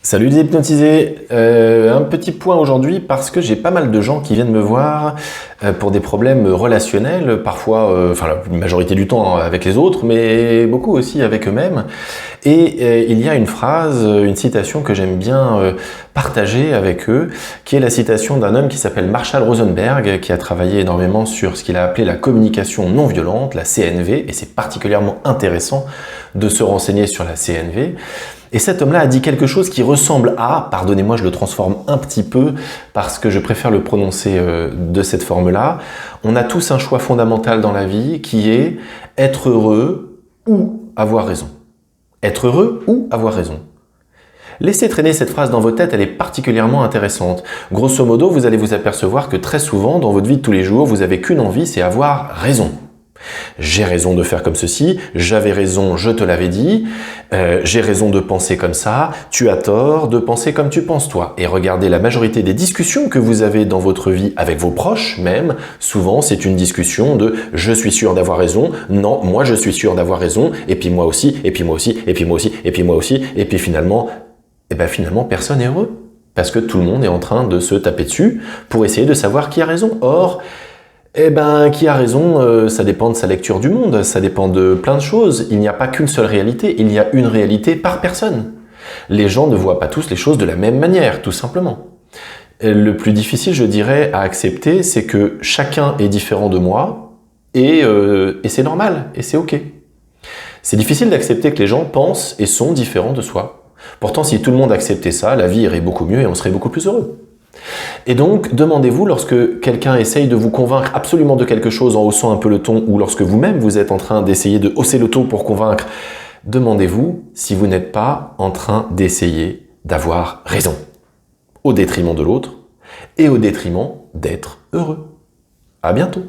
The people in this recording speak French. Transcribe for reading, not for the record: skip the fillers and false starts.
Salut les hypnotisés. Un petit point aujourd'hui parce que j'ai pas mal de gens qui viennent me voir pour des problèmes relationnels, parfois, enfin la majorité du temps avec les autres, mais beaucoup aussi avec eux-mêmes. Et il y a une phrase, une citation que j'aime bien partager avec eux, qui est la citation d'un homme qui s'appelle Marshall Rosenberg, qui a travaillé énormément sur ce qu'il a appelé la communication non violente, la CNV, et c'est particulièrement intéressant de se renseigner sur la CNV. Et cet homme-là a dit quelque chose qui ressemble à, pardonnez-moi, je le transforme un petit peu parce que je préfère le prononcer de cette forme-là. On a tous un choix fondamental dans la vie qui est être heureux ou avoir raison. Être heureux ou avoir raison. Laissez traîner cette phrase dans votre tête, elle est particulièrement intéressante. Grosso modo, vous allez vous apercevoir que très souvent, dans votre vie de tous les jours, vous n'avez qu'une envie, c'est avoir raison. J'ai raison de faire comme ceci, j'avais raison, je te l'avais dit, j'ai raison de penser comme ça, tu as tort de penser comme tu penses toi. Et regardez la majorité des discussions que vous avez dans votre vie avec vos proches même, souvent c'est une discussion de « je suis sûr d'avoir raison »,« non, moi je suis sûr d'avoir raison », et puis moi aussi, et puis moi aussi, et puis moi aussi, et puis moi aussi, et puis finalement personne n'est heureux. Parce que tout le monde est en train de se taper dessus pour essayer de savoir qui a raison. Or, qui a raison, ça dépend de sa lecture du monde, ça dépend de plein de choses. Il n'y a pas qu'une seule réalité, il y a une réalité par personne. Les gens ne voient pas tous les choses de la même manière, tout simplement. Le plus difficile, je dirais, à accepter, c'est que chacun est différent de moi, et c'est normal, et c'est ok. C'est difficile d'accepter que les gens pensent et sont différents de soi. Pourtant, si tout le monde acceptait ça, la vie irait beaucoup mieux et on serait beaucoup plus heureux. Et donc, demandez-vous, lorsque quelqu'un essaye de vous convaincre absolument de quelque chose en haussant un peu le ton, ou lorsque vous-même vous êtes en train d'essayer de hausser le ton pour convaincre, demandez-vous si vous n'êtes pas en train d'essayer d'avoir raison, au détriment de l'autre, et au détriment d'être heureux. À bientôt.